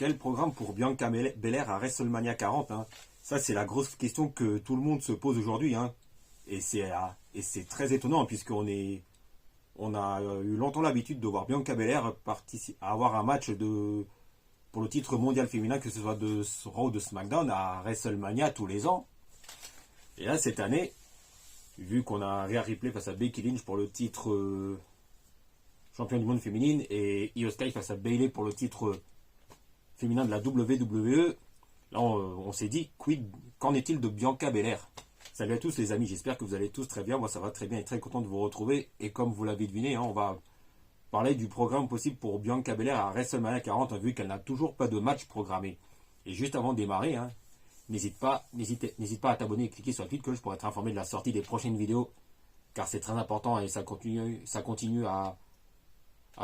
quel programme pour Bianca Belair à WrestleMania 40 hein? Ça, c'est la grosse question que tout le monde se pose aujourd'hui. Hein. Et c'est très étonnant, on a eu longtemps l'habitude de voir Bianca Belair avoir un match pour le titre mondial féminin, que ce soit de Raw ou de SmackDown, à WrestleMania tous les ans. Et là, cette année, vu qu'on a Rhea Ripley face à Becky Lynch pour le titre champion du monde féminine et Io Sky face à Bayley pour le titre féminin de la WWE, là on s'est dit, qu'en est-il de Bianca Belair? Salut à tous les amis, j'espère que vous allez tous très bien, moi ça va très bien et très content de vous retrouver. Et comme vous l'avez deviné, hein, on va parler du programme possible pour Bianca Belair à WrestleMania 40, vu qu'elle n'a toujours pas de match programmé. Et juste avant de démarrer, hein, n'hésite pas à t'abonner et cliquer sur la petite cloche pour être informé de la sortie des prochaines vidéos, car c'est très important et ça continue à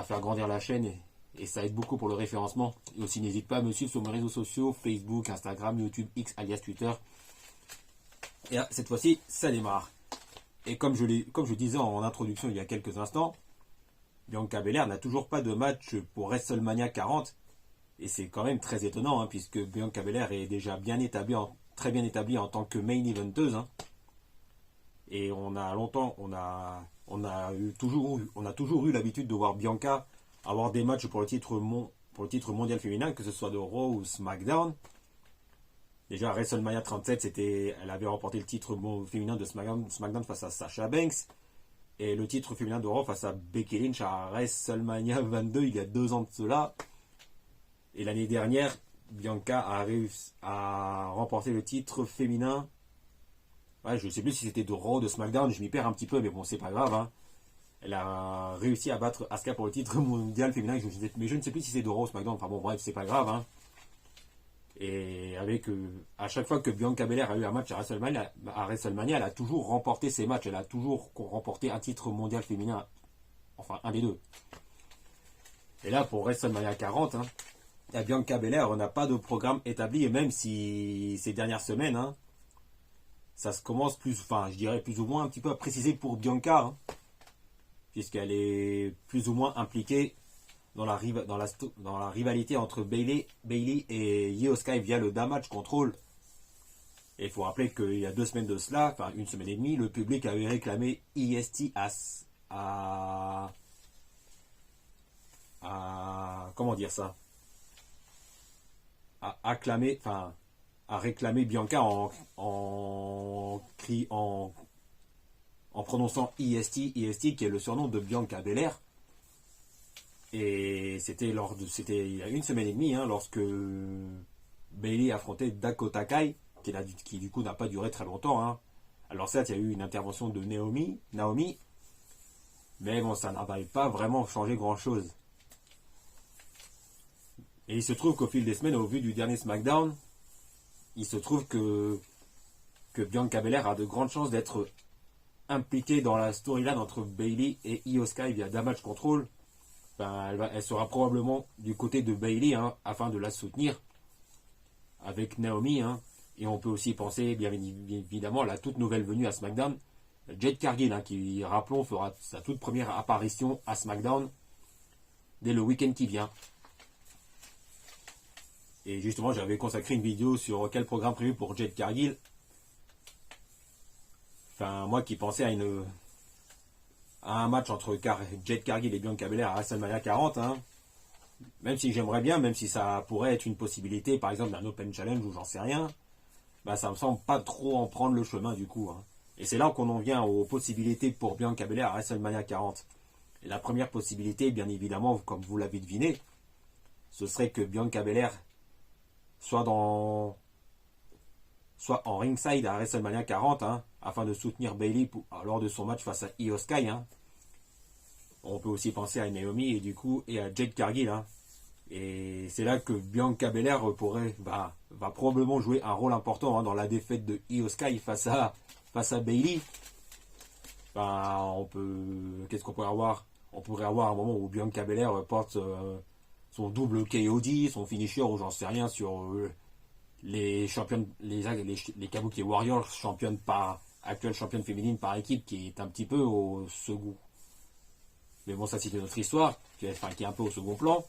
faire grandir la chaîne et ça aide beaucoup pour le référencement. Et aussi n'hésite pas à me suivre sur mes réseaux sociaux, Facebook, Instagram, YouTube, X alias Twitter. Et là, cette fois-ci, ça démarre. Et comme je disais en introduction il y a quelques instants, Bianca Belair n'a toujours pas de match pour WrestleMania 40. Et c'est quand même très étonnant, hein, puisque Bianca Belair est déjà très bien établie en tant que main eventeuse. Hein. Et on a toujours eu l'habitude de voir Bianca avoir des matchs pour le titre mondial féminin, que ce soit de Raw ou SmackDown. Déjà à WrestleMania 37, elle avait remporté le titre féminin de SmackDown face à Sasha Banks. Et le titre féminin de Raw face à Becky Lynch à WrestleMania 22, il y a 2 ans de cela. Et l'année dernière, Bianca a réussi à remporter le titre féminin. Ouais, je ne sais plus si c'était de Raw ou de SmackDown, je m'y perds un petit peu, mais bon, c'est pas grave. Hein. Elle a réussi à battre Asuka pour le titre mondial féminin, mais je ne sais plus si c'est de Raw ou SmackDown. Enfin bon, bref, c'est pas grave. Hein. Et à chaque fois que Bianca Belair a eu un match à WrestleMania, elle a toujours remporté ses matchs. Elle a toujours remporté un titre mondial féminin. Enfin, un des deux. Et là, pour WrestleMania 40, hein, Bianca Belair, on n'a pas de programme établi. Et même si ces dernières semaines, hein, ça se commence je dirais plus ou moins un petit peu à préciser pour Bianca. Hein, puisqu'elle est plus ou moins impliquée dans la rivalité entre Bayley et Io Sky via le Damage Control. Et il faut rappeler qu'il y a 2 semaines de cela, enfin 1 semaine et demie, le public avait réclamé EST comment dire ça, à réclamer Bianca en prononçant EST, qui est le surnom de Bianca Belair. Et c'était il y a 1 semaine et demie, hein, lorsque Bayley affrontait Dakota Kai, qui du coup n'a pas duré très longtemps. Hein. Alors certes, il y a eu une intervention de Naomi, mais bon, ça n'avait pas vraiment changé grand-chose. Et il se trouve qu'au fil des semaines, au vu du dernier SmackDown, il se trouve que Bianca Belair a de grandes chances d'être impliquée dans la storyline entre Bayley et Io Sky via Damage Control. Elle sera probablement du côté de Bayley, hein, afin de la soutenir avec Naomi. Hein. Et on peut aussi penser, bien évidemment, à la toute nouvelle venue à SmackDown, Jade Cargill, hein, qui, rappelons, fera sa toute première apparition à SmackDown dès le week-end qui vient. Et justement, j'avais consacré une vidéo sur quel programme prévu pour Jade Cargill. Enfin, moi qui pensais à un match entre Jade Cargill et Bianca Belair à WrestleMania 40, hein. Même si j'aimerais bien, même si ça pourrait être une possibilité, par exemple d'un Open Challenge ou j'en sais rien, ça me semble pas trop en prendre le chemin du coup. Hein. Et c'est là qu'on en vient aux possibilités pour Bianca Belair à WrestleMania 40. Et la première possibilité, bien évidemment, comme vous l'avez deviné, ce serait que Bianca Belair soit en ringside à WrestleMania 40, hein, afin de soutenir Bayley lors de son match face à Io Sky. Hein. On peut aussi penser à Naomi et à Jade Cargill. Hein. Et c'est là que Bianca Belair va probablement jouer un rôle important, hein, dans la défaite de Io Sky face à Bayley. Qu'est-ce qu'on pourrait avoir? On pourrait avoir un moment où Bianca Belair porte son double KOD, son finisher, ou j'en sais rien, sur les championnes, les Kabuki Warriors, actuelle championne féminine par équipe, qui est un petit peu au second. Mais bon, ça c'est une autre histoire, qui est un peu au second plan.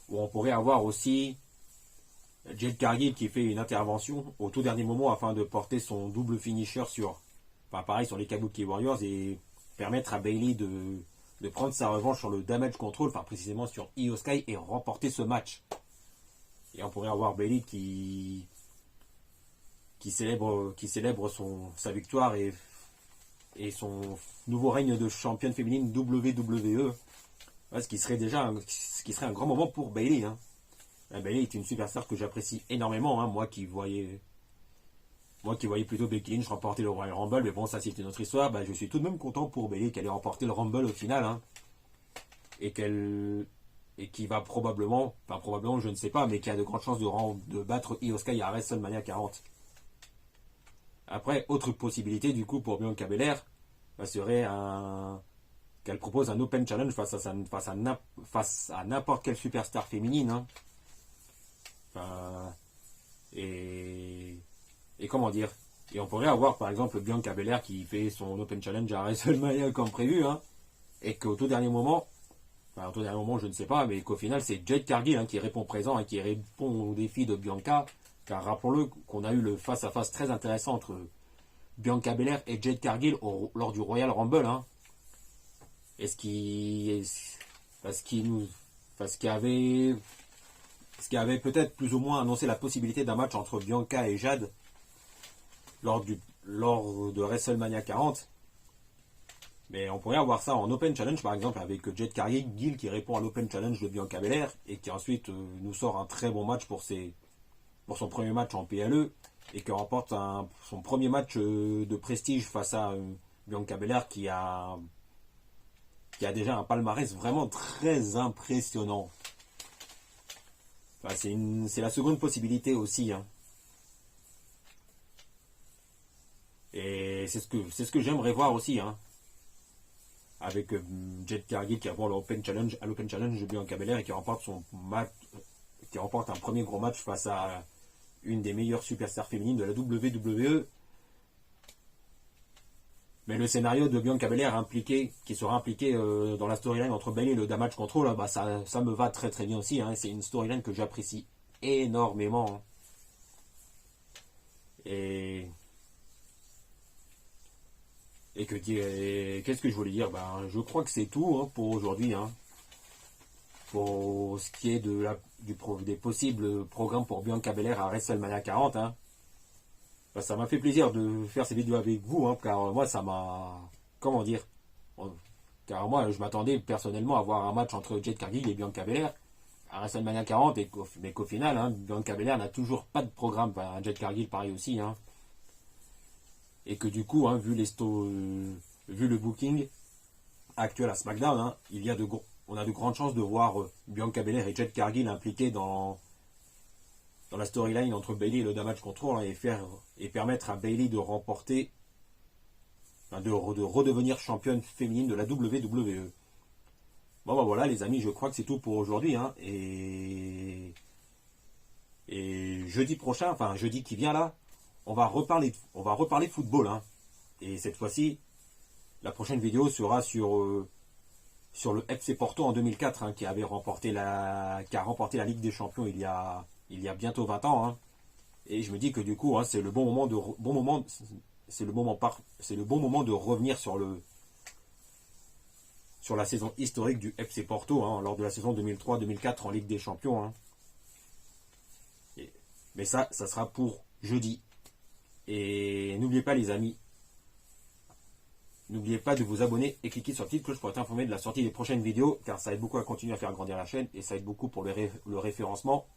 où on pourrait avoir aussi Jade Cargill qui fait une intervention au tout dernier moment afin de porter son double finisher sur, enfin pareil sur les Kabuki Warriors et permettre à Bayley de prendre sa revanche sur le damage control, enfin précisément sur Io Sky et remporter ce match. Et on pourrait avoir Bayley qui célèbre sa victoire et son nouveau règne de championne féminine WWE. Ouais, ce qui serait un grand moment pour Bayley. Hein. Bayley est une superstar que j'apprécie énormément. Hein. Moi qui voyais plutôt Becky Lynch remporter le Royal Rumble, mais bon, ça c'est une autre histoire. Je suis tout de même content pour Bayley qu'elle ait remporté le Rumble au final. Hein. Et qui va probablement, je ne sais pas, mais qui a de grandes chances de battre Io Sky à WrestleMania 40. Après, autre possibilité du coup pour Bianca Belair, serait qu'elle propose un Open Challenge face à n'importe quelle superstar féminine. Hein. Et comment dire, et on pourrait avoir par exemple Bianca Belair qui fait son Open Challenge à WrestleMania comme prévu, hein, et qu'au tout dernier moment, je ne sais pas, mais qu'au final c'est Jade Cargill qui répond présent et qui répond au défi de Bianca, car rappelons-le qu'on a eu le face-à-face très intéressant entre Bianca Belair et Jade Cargill lors du Royal Rumble. Hein. Et ce qui avait peut-être plus ou moins annoncé la possibilité d'un match entre Bianca et Jade lors de WrestleMania 40. Mais on pourrait avoir ça en Open Challenge par exemple avec Jade Cargill qui répond à l'Open Challenge de Bianca Belair et qui ensuite nous sort un très bon match pour son premier match en PLE et qui remporte son premier match de prestige face à Bianca Belair qui a déjà un palmarès vraiment très impressionnant. C'est la seconde possibilité aussi. Hein. Et c'est ce que j'aimerais voir aussi. Hein. Avec Jade Cargill qui avance à l'Open Challenge de Bianca Belair et qui remporte un premier gros match face à une des meilleures superstars féminines de la WWE. Mais le scénario de Bianca Belair qui sera impliqué dans la storyline entre Bayley et le Damage Control, ça me va très très bien aussi. Hein. C'est une storyline que j'apprécie énormément. Hein. Qu'est-ce que je voulais dire? Je crois que c'est tout hein, pour aujourd'hui. Hein. Pour ce qui est des possibles programmes pour Bianca Belair à WrestleMania 40. Hein. Ça m'a fait plaisir de faire ces vidéos avec vous, hein, car moi ça m'a... Comment dire? Car moi je m'attendais personnellement à voir un match entre Jade Cargill et Bianca Belair à WrestleMania 40, mais qu'au final, hein, Bianca Belair n'a toujours pas de programme. Jade Cargill pareil aussi. Hein. Et que du coup, hein, vu le booking actuel à SmackDown, hein, on a de grandes chances de voir Bianca Belair et Jade Cargill impliqués dans la storyline entre Bayley et le Damage Control hein, et permettre à Bayley de remporter, de redevenir championne féminine de la WWE. Bon voilà les amis, je crois que c'est tout pour aujourd'hui. Hein, et jeudi prochain, enfin jeudi qui vient là, on va reparler football. Hein. Et cette fois-ci, la prochaine vidéo sera sur le FC Porto en 2004, hein, qui a remporté la Ligue des Champions il y a bientôt 20 ans. Hein. Et je me dis que du coup, hein, c'est le bon moment de revenir sur la saison historique du FC Porto, hein, lors de la saison 2003-2004 en Ligue des Champions. Hein. Mais ça sera pour jeudi. Et n'oubliez pas les amis, n'oubliez pas de vous abonner et cliquer sur la petite cloche pour être informé de la sortie des prochaines vidéos, car ça aide beaucoup à continuer à faire grandir la chaîne et ça aide beaucoup pour le référencement.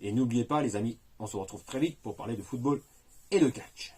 Et n'oubliez pas les amis, on se retrouve très vite pour parler de football et de catch.